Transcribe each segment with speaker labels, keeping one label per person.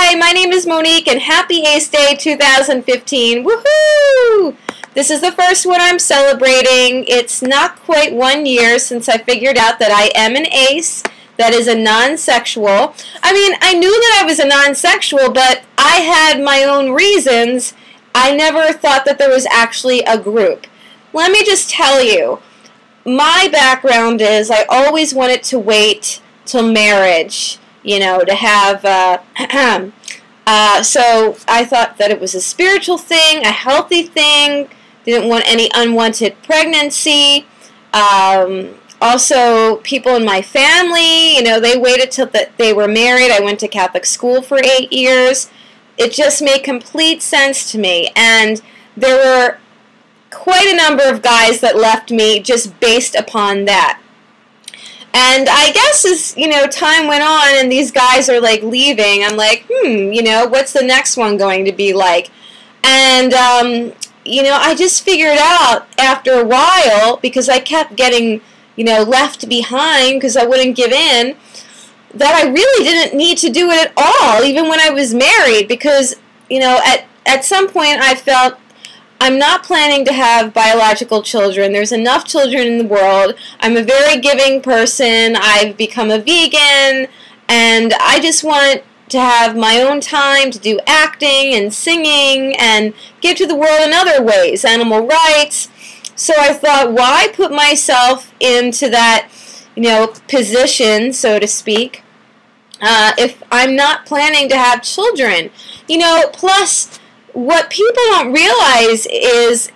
Speaker 1: Hi, my name is Monique, and happy Ace Day 2015. Woohoo! This is the first one I'm celebrating. It's not quite 1 year since I figured out that I am an ace, that is a non-sexual. I mean, I knew that I was a non-sexual, but I had my own reasons. I never thought that there was actually a group. Let me just tell you, my background is I always wanted to wait till marriage, you know, to have, so I thought that it was a spiritual thing, a healthy thing, didn't want any unwanted pregnancy. Also, people in my family, you know, they waited till they were married. I went to Catholic school for 8 years. It just made complete sense to me, and there were quite a number of guys that left me just based upon that. And I guess as, you know, time went on and these guys are like leaving, I'm like, you know, what's the next one going to be like? And, you know, I just figured out after a while, because I kept getting, you know, left behind because I wouldn't give in, that I really didn't need to do it at all, even when I was married, because, you know, at some point I felt, I'm not planning to have biological children. There's enough children in the world. I'm a very giving person. I've become a vegan, and I just want to have my own time to do acting and singing and give to the world in other ways, animal rights. So I thought, why put myself into that, you know, position, so to speak, if I'm not planning to have children? You know, plus, what people don't realize is,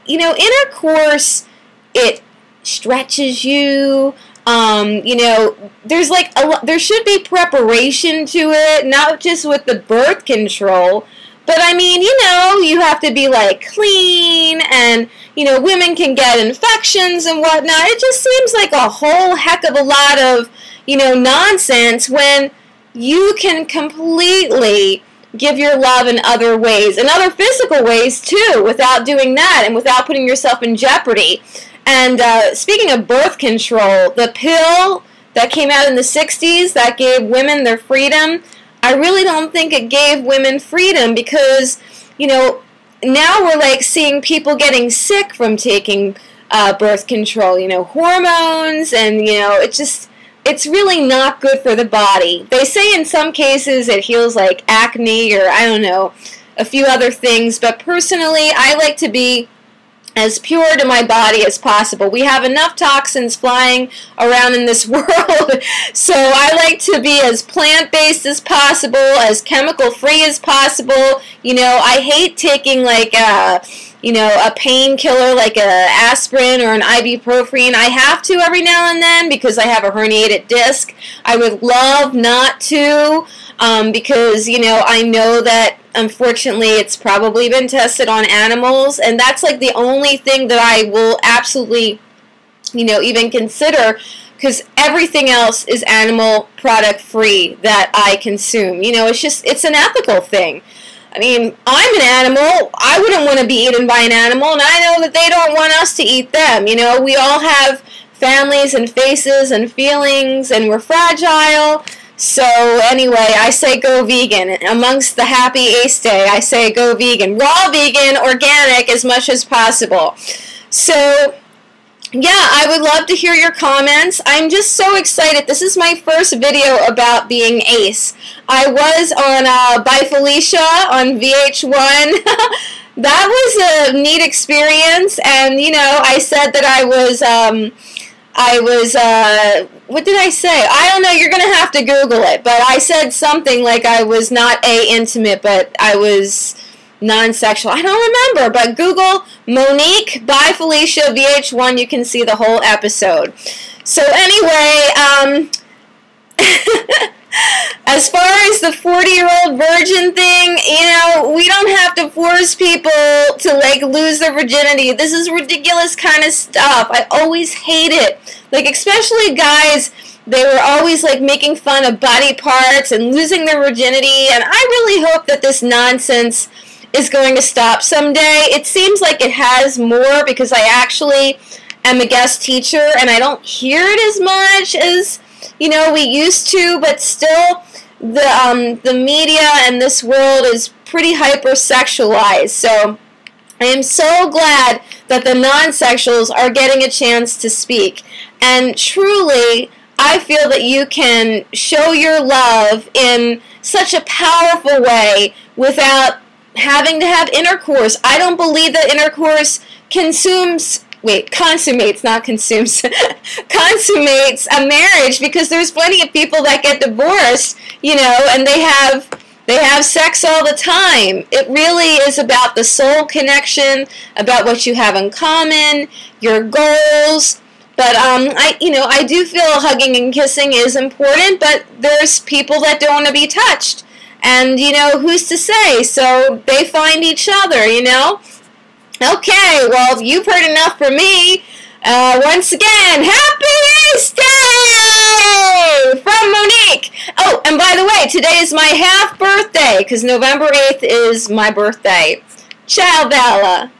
Speaker 1: you know, intercourse, it stretches you. You know, there's like there should be preparation to it, not just with the birth control, but I mean, you know, you have to be like clean, and you know, women can get infections and whatnot. It just seems like a whole heck of a lot of, you know, nonsense when you can completely give your love in other ways, in other physical ways too, without doing that and without putting yourself in jeopardy. And speaking of birth control, the pill that came out in the 60s that gave women their freedom, I really don't think it gave women freedom, because, you know, now we're like seeing people getting sick from taking birth control, you know, hormones, and, you know, it's really not good for the body. They say in some cases it heals like acne, or I don't know, a few other things, but personally I like to be as pure to my body as possible. We have enough toxins flying around in this world, so I like to be as plant-based as possible, as chemical-free as possible. You know, I hate taking like you know, a painkiller like a aspirin or an ibuprofen. I have to every now and then because I have a herniated disc. I would love not to, because, you know, I know that unfortunately it's probably been tested on animals, and that's like the only thing that I will absolutely, you know, even consider, because everything else is animal product free that I consume. You know, it's an ethical thing. I mean, I'm an animal. I wouldn't want to be eaten by an animal, and I know that they don't want us to eat them. You know, we all have families and faces and feelings, and we're fragile. So anyway, I say go vegan. Amongst the happy Ace Day, I say go vegan. Raw vegan, organic as much as possible. So yeah, I would love to hear your comments. I'm just so excited. This is my first video about being ace. I was on By Felicia on VH1. That was a neat experience, and you know, I said that I was, what did I say? I don't know, you're going to have to Google it, but I said something like I was not intimate, but I was non-sexual. I don't remember, but Google Monique By Felicia VH1, you can see the whole episode. So anyway, as far as the 40-year-old virgin thing, you know, we don't have to force people to like lose their virginity. This is ridiculous kind of stuff. I always hate it. Like, especially guys, they were always like making fun of body parts and losing their virginity, and I really hope that this nonsense is going to stop someday. It seems like it has more, because I actually am a guest teacher and I don't hear it as much as, you know, we used to, but still the media and this world is pretty hypersexualized. So I am so glad that the non-sexuals are getting a chance to speak. And truly, I feel that you can show your love in such a powerful way without having to have intercourse. I don't believe that intercourse consummates, not consumes, consummates a marriage, because there's plenty of people that get divorced, you know, and they have sex all the time. It really is about the soul connection, about what you have in common, your goals. But I do feel hugging and kissing is important, but there's people that don't want to be touched. And, you know, who's to say? So they find each other, you know? Okay, well, you've heard enough from me. Once again, happy Easter from Monique. Oh, and by the way, today is my half birthday, because November 8th is my birthday. Ciao, Bella.